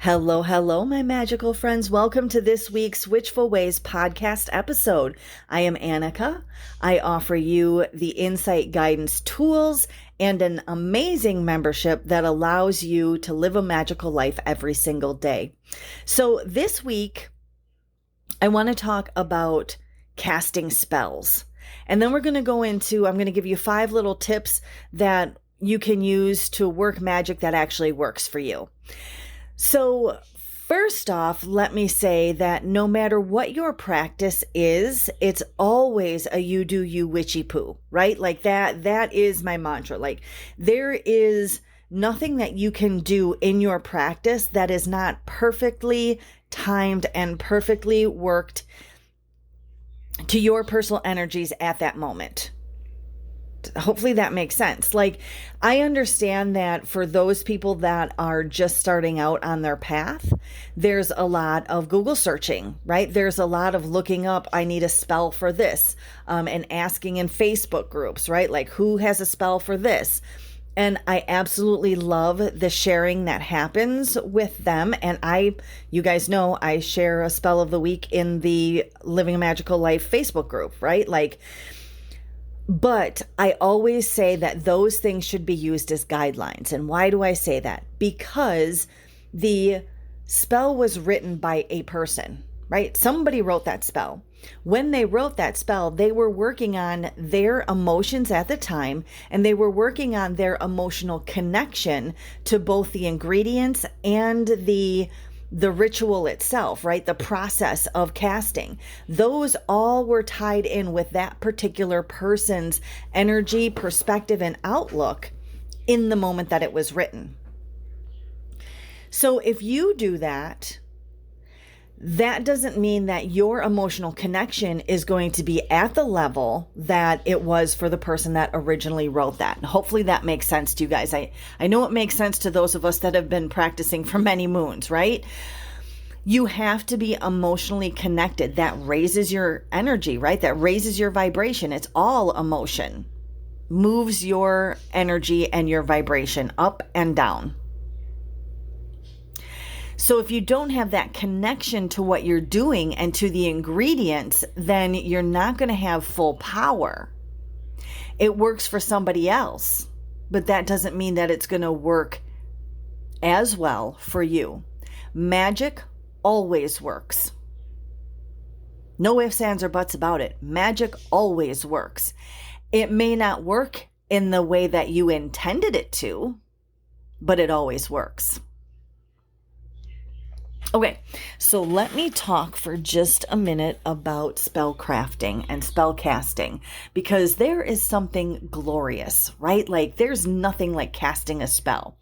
Hello, hello, my magical friends. Welcome to this week's Witchful Ways podcast episode. I am Annika. I offer you the insight, guidance, tools, and an amazing membership that allows you to live a magical life every single day. So this week, I want to talk about casting spells. And then we're going to go into, I'm going to give you 5 little tips that you can use to work magic that actually works for you. So first off, let me say that no matter what your practice is, it's always a you do you witchy poo, right? Like that is my mantra. Like there is nothing that you can do in your practice that is not perfectly timed and perfectly worked to your personal energies at that moment. Hopefully that makes sense. Like, I understand that for those people that are just starting out on their path, there's a lot of Google searching, right? There's a lot of looking up, I need a spell for this, and asking in Facebook groups, right? Like, who has a spell for this? And I absolutely love the sharing that happens with them. And you guys know, I share a spell of the week in the Living a Magical Life Facebook group, right? But I always say that those things should be used as guidelines. And why do I say that? Because the spell was written by a person, right? Somebody wrote that spell. When they wrote that spell, they were working on their emotions at the time, and they were working on their emotional connection to both the ingredients and the ritual itself, right? The process of casting. Those all were tied in with that particular person's energy, perspective, and outlook in the moment that it was written. So if you do that, that doesn't mean that your emotional connection is going to be at the level that it was for the person that originally wrote that. And hopefully that makes sense to you guys. I know it makes sense to those of us that have been practicing for many moons, right? You have to be emotionally connected. That raises your energy, right? That raises your vibration. It's all emotion. Moves your energy and your vibration up and down. So if you don't have that connection to what you're doing and to the ingredients, then you're not going to have full power. It works for somebody else, but that doesn't mean that it's going to work as well for you. Magic always works. No ifs, ands, or buts about it. Magic always works. It may not work in the way that you intended it to, but it always works. Okay, so let me talk for just a minute about spell crafting and spell casting, because there is something glorious, right? Like there's nothing like casting a spell.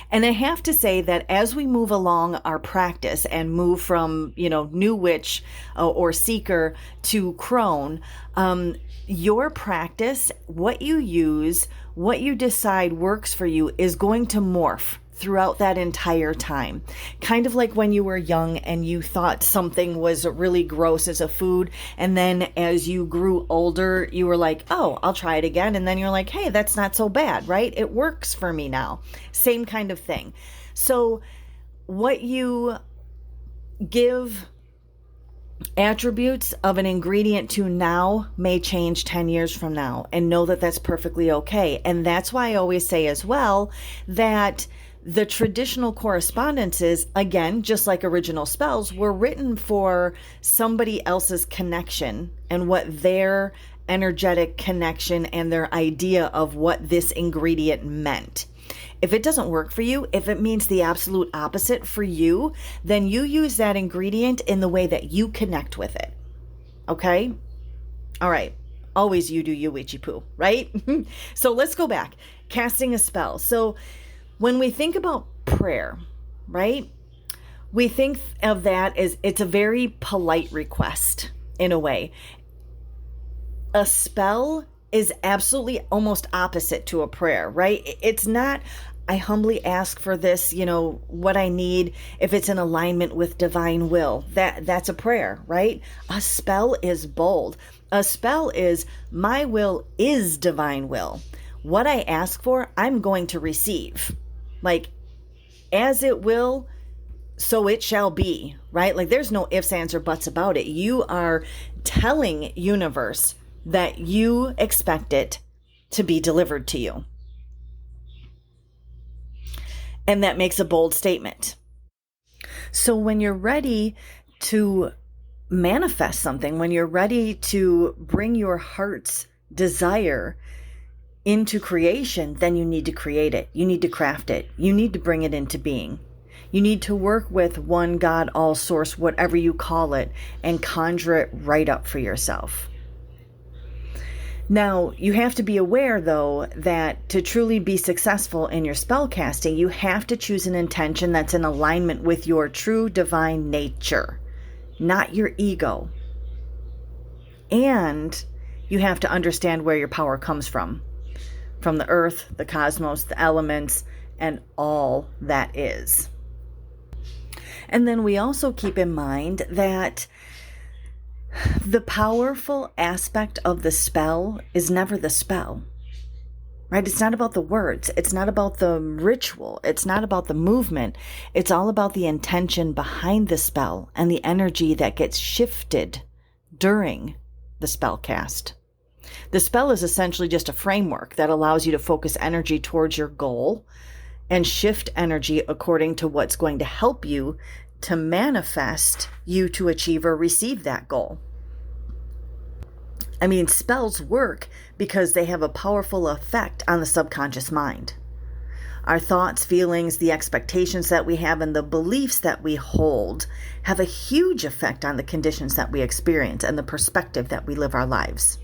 And I have to say that as we move along our practice and move from, new witch or seeker to crone, your practice, what you use, what you decide works for you is going to morph throughout that entire time. Kind of like when you were young and you thought something was really gross as a food. And then as you grew older, you were like, oh, I'll try it again. And then you're like, hey, that's not so bad, right? It works for me now. Same kind of thing. So what you give attributes of an ingredient to now may change 10 years from now, and know that that's perfectly okay. And that's why I always say as well that the traditional correspondences, again, just like original spells, were written for somebody else's connection and what their energetic connection and their idea of what this ingredient meant. If it doesn't work for you, if it means the absolute opposite for you, then you use that ingredient in the way that you connect with it. Okay? All right. Always you do you, witchy poo, right? So let's go back. Casting a spell. So when we think about prayer, right? We think of that as it's a very polite request in a way. A spell is absolutely almost opposite to a prayer, right? It's not, I humbly ask for this, what I need, if it's in alignment with divine will. That's a prayer, right? A spell is bold. A spell is, my will is divine will. What I ask for, I'm going to receive. Like, as it will, so it shall be, right? Like there's no ifs, ands, or buts about it. You are telling universe that you expect it to be delivered to you. And that makes a bold statement. So when you're ready to manifest something, when you're ready to bring your heart's desire into creation, then you need to create it. You need to craft it. You need to bring it into being. You need to work with one God, all source, whatever you call it, and conjure it right up for yourself. Now, you have to be aware, though, that to truly be successful in your spell casting, you have to choose an intention that's in alignment with your true divine nature, not your ego. And you have to understand where your power comes from the earth, the cosmos, the elements, and all that is. And then we also keep in mind that the powerful aspect of the spell is never the spell, right? It's not about the words. It's not about the ritual. It's not about the movement. It's all about the intention behind the spell and the energy that gets shifted during the spell cast. The spell is essentially just a framework that allows you to focus energy towards your goal and shift energy according to what's going to help you to manifest you to achieve or receive that goal. I mean, spells work because they have a powerful effect on the subconscious mind. Our thoughts, feelings, the expectations that we have, and the beliefs that we hold have a huge effect on the conditions that we experience and the perspective that we live our lives.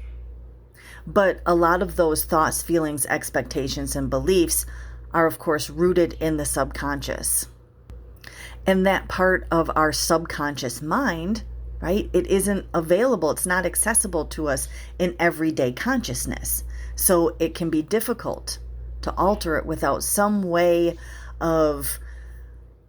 But a lot of those thoughts, feelings, expectations, and beliefs are, of course, rooted in the subconscious. And that part of our subconscious mind, right, it isn't available. It's not accessible to us in everyday consciousness. So it can be difficult to alter it without some way of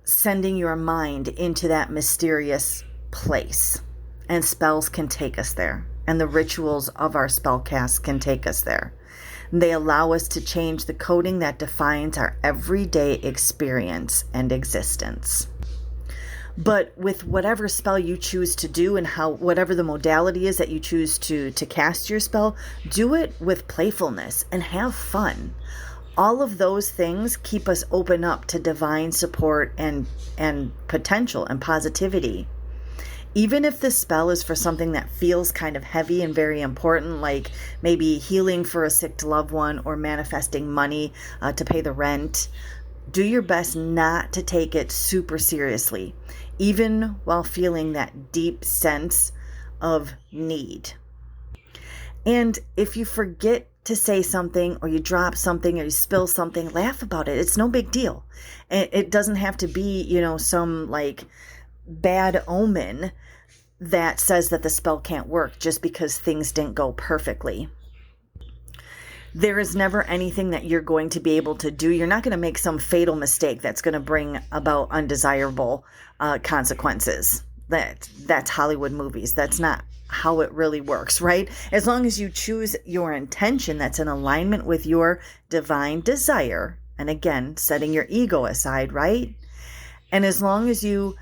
sending your mind into that mysterious place. And spells can take us there. And the rituals of our spellcast can take us there. They allow us to change the coding that defines our everyday experience and existence. But with whatever spell you choose to do and whatever the modality is that you choose to cast your spell, do it with playfulness and have fun. All of those things keep us open up to divine support and potential and positivity. Even if the spell is for something that feels kind of heavy and very important, like maybe healing for a sick loved one or manifesting money to pay the rent, do your best not to take it super seriously, even while feeling that deep sense of need. And if you forget to say something or you drop something or you spill something, laugh about it. It's no big deal. It doesn't have to be, some like bad omen that says that the spell can't work just because things didn't go perfectly. There is never anything that you're going to be able to do. You're not going to make some fatal mistake that's going to bring about undesirable consequences. That's Hollywood movies. That's not how it really works, right? As long as you choose your intention that's in alignment with your divine desire, and again, setting your ego aside, right? And as long as you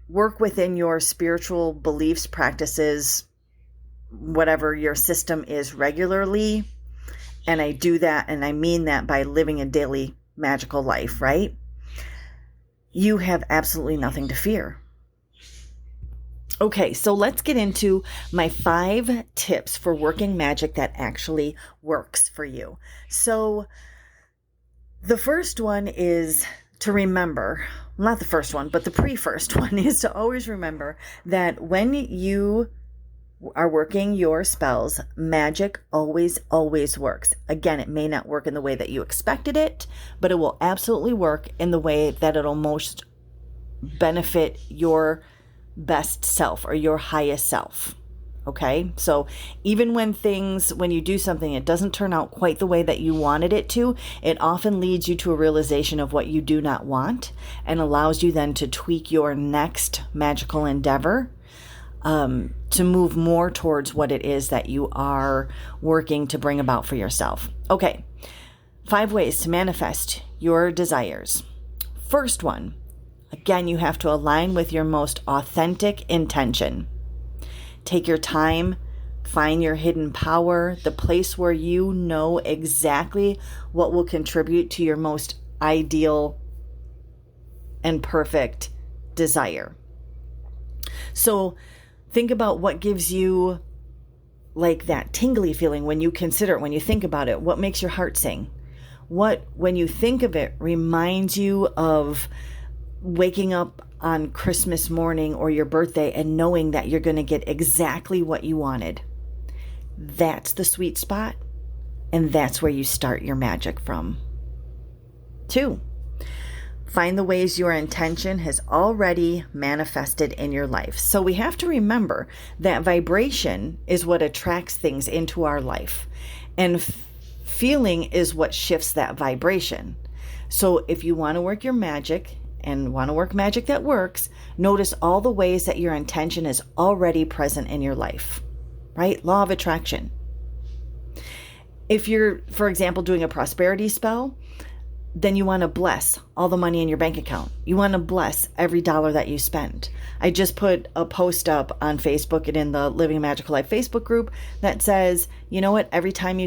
work within your spiritual beliefs, practices, whatever your system is regularly, and I do that, and I mean that by living a daily magical life, right? You have absolutely nothing to fear. Okay, so let's get into my 5 tips for working magic that actually works for you. So the first one is to remember, not the first one, but the pre-first one is to always remember that when you are working your spells, magic always works. Again, it may not work in the way that you expected it, but it will absolutely work in the way that it'll most benefit your best self or your highest self. Okay, so even when you do something, it doesn't turn out quite the way that you wanted it to, it often leads you to a realization of what you do not want and allows you then to tweak your next magical endeavor to move more towards what it is that you are working to bring about for yourself. Okay, 5 ways to manifest your desires. First one, Again, you have to align with your most authentic intention. Take your time, find your hidden power, the place where you know exactly what will contribute to your most ideal and perfect desire. So think about what gives you like that tingly feeling when you consider it, when you think about it. What makes your heart sing? What, when you think of it, reminds you of waking up on Christmas morning or your birthday and knowing that you're going to get exactly what you wanted? That's the sweet spot, and that's where you start your magic from. 2, find the ways your intention has already manifested in your life. So we have to remember that vibration is what attracts things into our life, and feeling is what shifts that vibration. So if you want to work your magic and want to work magic that works, notice all the ways that your intention is already present in your life, right? Law of attraction. If you're, for example, doing a prosperity spell, then you want to bless all the money in your bank account. You want to bless every dollar that you spend. I just put a post up on Facebook and in the Living a Magical Life Facebook group that says, you know what, every time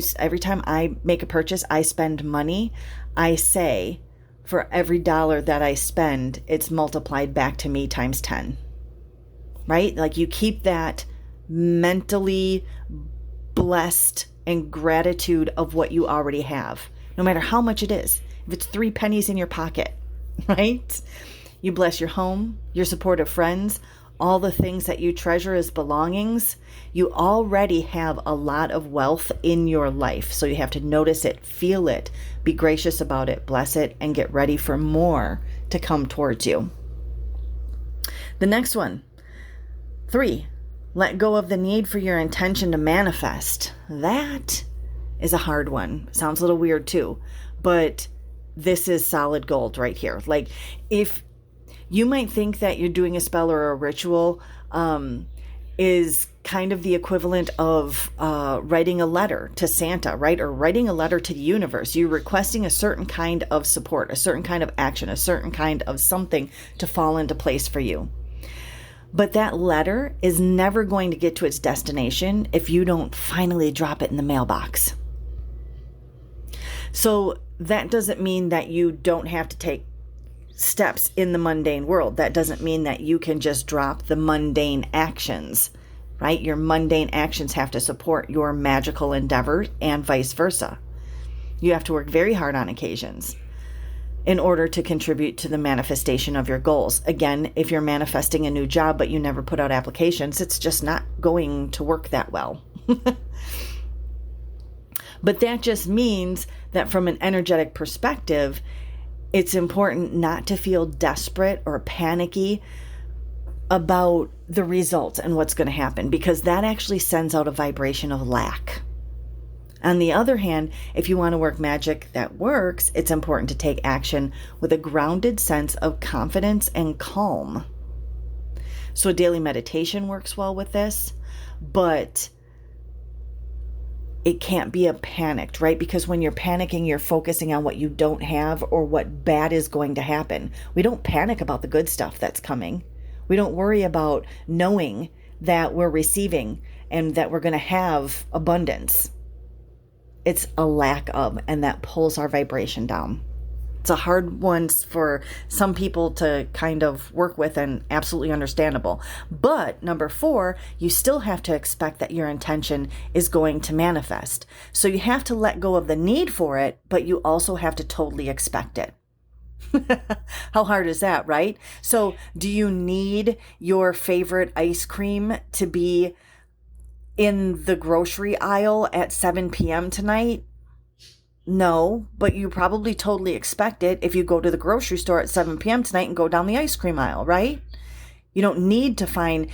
I make a purchase, I spend money, I say, for every dollar that I spend, it's multiplied back to me times 10. Right? Like you keep that mentally blessed and gratitude of what you already have, no matter how much it is. If it's 3 pennies in your pocket, right? You bless your home, your supportive friends, all the things that you treasure as belongings. You already have a lot of wealth in your life. So you have to notice it, feel it, be gracious about it, bless it, and get ready for more to come towards you. The next one, 3, let go of the need for your intention to manifest. That is a hard one. Sounds a little weird too, but this is solid gold right here. Like, if you might think that you're doing a spell or a ritual is kind of the equivalent of writing a letter to Santa, right? Or writing a letter to the universe. You're requesting a certain kind of support, a certain kind of action, a certain kind of something to fall into place for you. But that letter is never going to get to its destination if you don't finally drop it in the mailbox. So that doesn't mean that you don't have to take steps in the mundane world. That doesn't mean that you can just drop the mundane actions, right? Your mundane actions have to support your magical endeavors and vice versa. You have to work very hard on occasions in order to contribute to the manifestation of your goals. Again, if you're manifesting a new job but you never put out applications, it's just not going to work that well. But that just means that from an energetic perspective, it's important not to feel desperate or panicky about the results and what's going to happen, because that actually sends out a vibration of lack. On the other hand, if you want to work magic that works, it's important to take action with a grounded sense of confidence and calm. So daily meditation works well with this, but it can't be a panicked, right? Because when you're panicking, you're focusing on what you don't have or what bad is going to happen. We don't panic about the good stuff that's coming. We don't worry about knowing that we're receiving and that we're going to have abundance. It's a lack of, and that pulls our vibration down. It's a hard one for some people to kind of work with, and absolutely understandable. But number 4, you still have to expect that your intention is going to manifest. So you have to let go of the need for it, but you also have to totally expect it. How hard is that, right? So do you need your favorite ice cream to be in the grocery aisle at 7 p.m. tonight? No, but you probably totally expect it if you go to the grocery store at 7 p.m. tonight and go down the ice cream aisle, right? You don't need to find,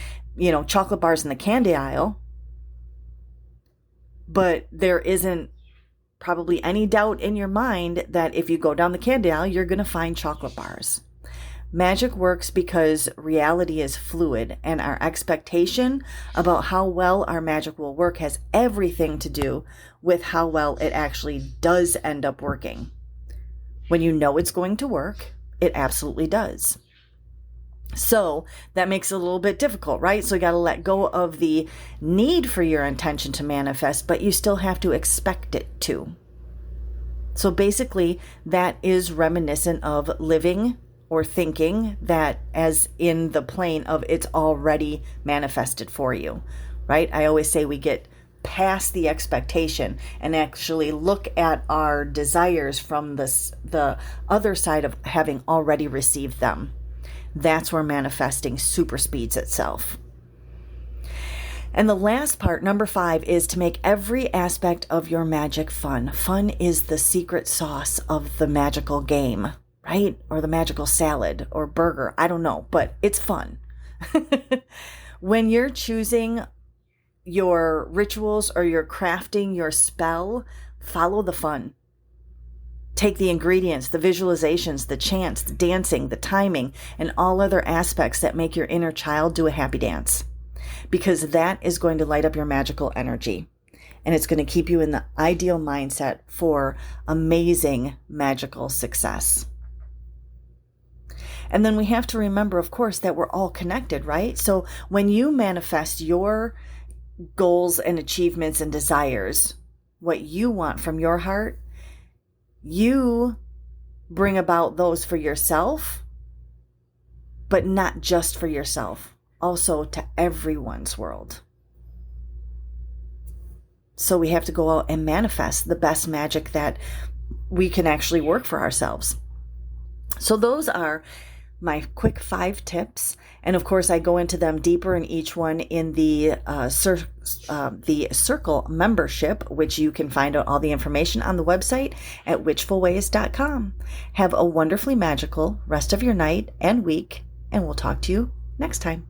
chocolate bars in the candy aisle. But there isn't probably any doubt in your mind that if you go down the candy aisle, you're going to find chocolate bars. Magic works because reality is fluid, and our expectation about how well our magic will work has everything to do with how well it actually does end up working. When you know it's going to work, it absolutely does. So that makes it a little bit difficult, right? So you got to let go of the need for your intention to manifest, but you still have to expect it to. So basically, that is reminiscent of living or thinking that as in the plane of it's already manifested for you, right? I always say we get past the expectation and actually look at our desires from the other side of having already received them. That's where manifesting super speeds itself. And the last part, number 5, is to make every aspect of your magic fun. Fun is the secret sauce of the magical game, right? Or the magical salad or burger. I don't know, but it's fun. When you're choosing your rituals or you're crafting your spell, follow the fun. Take the ingredients, the visualizations, the chants, the dancing, the timing, and all other aspects that make your inner child do a happy dance. Because that is going to light up your magical energy. And it's going to keep you in the ideal mindset for amazing magical success. And then we have to remember, of course, that we're all connected, right? So when you manifest your goals and achievements and desires, what you want from your heart, you bring about those for yourself, but not just for yourself, also to everyone's world. So we have to go out and manifest the best magic that we can actually work for ourselves. So those are my quick 5 tips. And of course, I go into them deeper in each one in the Circle membership, which you can find out all the information on the website at witchfulways.com. Have a wonderfully magical rest of your night and week, and we'll talk to you next time.